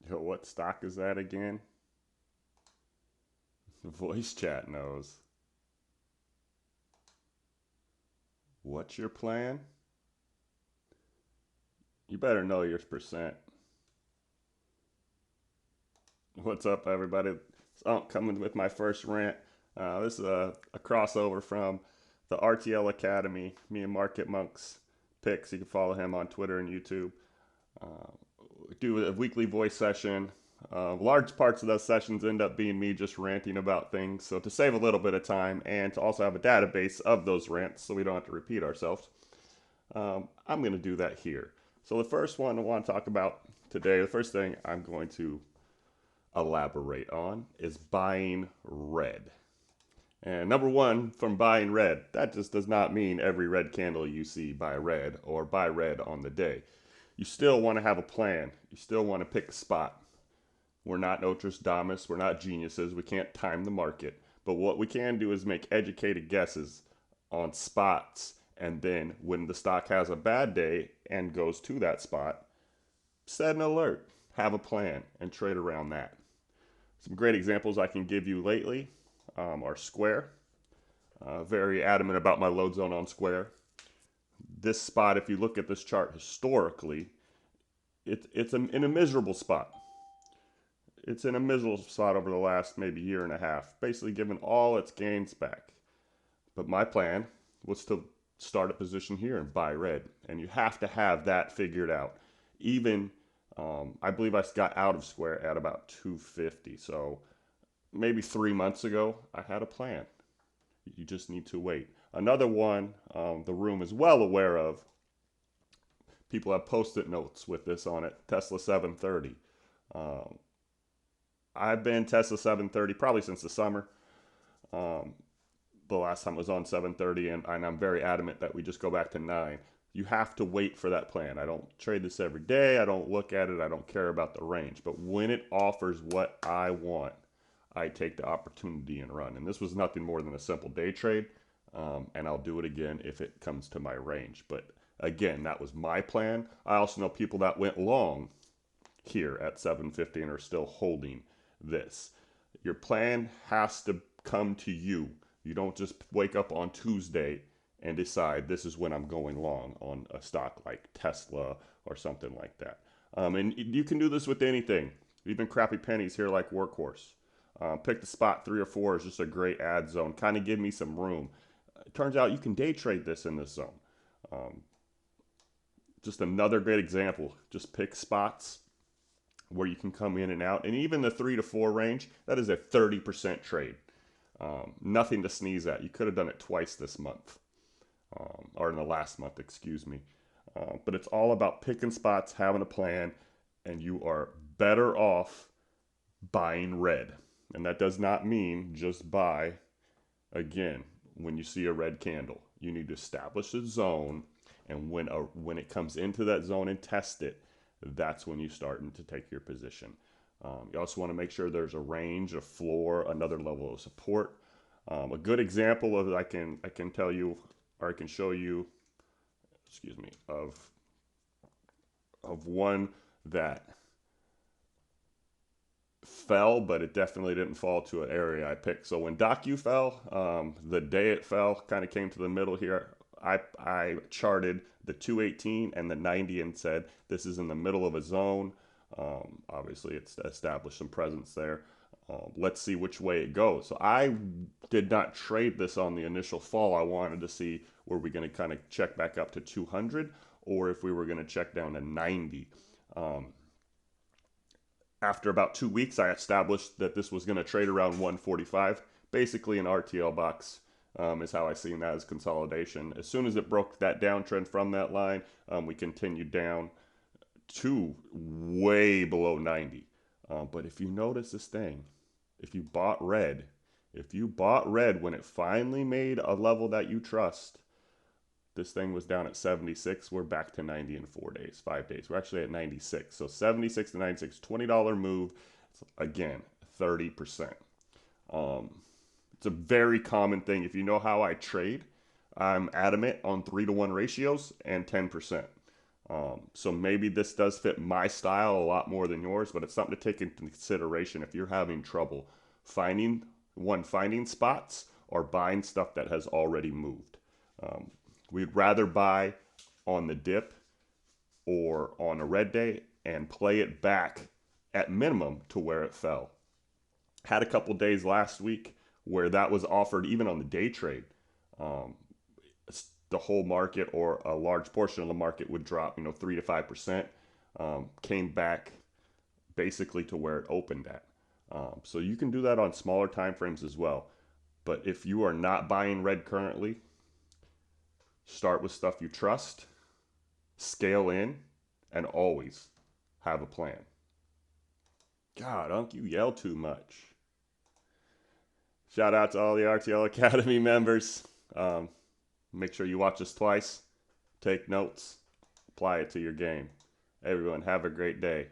Yo, what stock is that again? Voice chat knows. What's your plan? You better know your percent. What's up, everybody? So, coming with my first rant. This is a crossover from the RTL Academy. Me and Market Monks picks. You can follow him on Twitter and YouTube. Uh, we do a weekly voice session. Large parts of those sessions end up being me just ranting about things. So to save a little bit of time and to also have a database of those rants, so we don't have to repeat ourselves, I'm going to do that here. So the first one I want to talk about today, the first thing I'm going to elaborate on is buying red. And number one, from buying red, that just does not mean every red candle you see buy red or buy red on the day. You still want to have a plan. You still want to pick a spot. We're not Nostradamus. We're not geniuses. We can't time the market. But what we can do is make educated guesses on spots. And then when the stock has a bad day and goes to that spot, set an alert, have a plan, and trade around that. Some great examples I can give you lately are Square. Very adamant about my load zone on Square. This spot, if you look at this chart historically, it's in a miserable spot. It's in a miserable spot over the last maybe year and a half, basically giving all its gains back. But my plan was to start a position here and buy red, and you have to have that figured out. Even I believe I got out of Square at about 250, so maybe 3 months ago I had a plan. You just need to wait. Another one the room is well aware of. People have post-it notes with this on it. Tesla 730. Um, I've been Tesla 730 probably since the summer. Um, the last time it was on 730, and I'm very adamant that we just go back to 9. You have to wait for that plan. I don't trade this every day. I don't look at it. I don't care about the range. But when it offers what I want, I take the opportunity and run. And this was nothing more than a simple day trade. And I'll do it again if it comes to my range. But again, that was my plan. I also know people that went long here at 750 and are still holding this. Your plan has to come to you. You don't just wake up on Tuesday and decide this is when I'm going long on a stock like Tesla or something like that. And you can do this with anything, even crappy pennies here like Workhorse. Pick the spot 3 or 4 is just a great ad zone. Kind of give me some room. It turns out you can day trade this in this zone. Um, just another great example. Just pick spots where you can come in and out. And even the 3 to 4 range, that is a 30% trade. Nothing to sneeze at. You could have done it twice this month, or in the last month, excuse me. But it's all about picking spots, having a plan, and you are better off buying red. And that does not mean just buy again when you see a red candle. You need to establish a zone, and when it comes into that zone and test it, that's when you start to take your position. You also want to make sure there's a range, a floor, another level of support. A good example of I can tell you, or I can show you, excuse me, of one that fell, but it definitely didn't fall to an area I picked. So when Docu fell, the day it fell, kind of came to the middle here. I charted the 218 and the 90 and said this is in the middle of a zone. Obviously, it's established some presence there. Let's see which way it goes. So I did not trade this on the initial fall. I wanted to see were we going to kind of check back up to 200 or if we were going to check down to 90. After about 2 weeks, I established that this was going to trade around 145, basically an RTL box. Is how I seen that as consolidation. As soon as it broke that downtrend from that line, we continued down to way below 90. But if you notice this thing, if you bought red, when it finally made a level that you trust, this thing was down at 76. We're back to 90 in 4 days, 5 days. We're actually at 96. So 76 to 96, $20 move. Again, 30%. It's a very common thing. If you know how I trade, I'm adamant on 3 to 1 ratios and 10%. So maybe this does fit my style a lot more than yours, but it's something to take into consideration if you're having trouble finding spots or buying stuff that has already moved. Um, we'd rather buy on the dip or on a red day and play it back at minimum to where it fell. Had a couple days last week where that was offered even on the day trade. Um, the whole market or a large portion of the market would drop, 3 to 5%. Came back basically to where it opened at. So you can do that on smaller time frames as well. But if you are not buying red currently, start with stuff you trust, scale in, and always have a plan. God, Unc, you yell too much. Shout out to all the RTL Academy members. Make sure you watch us twice, take notes, apply it to your game. Everyone, have a great day.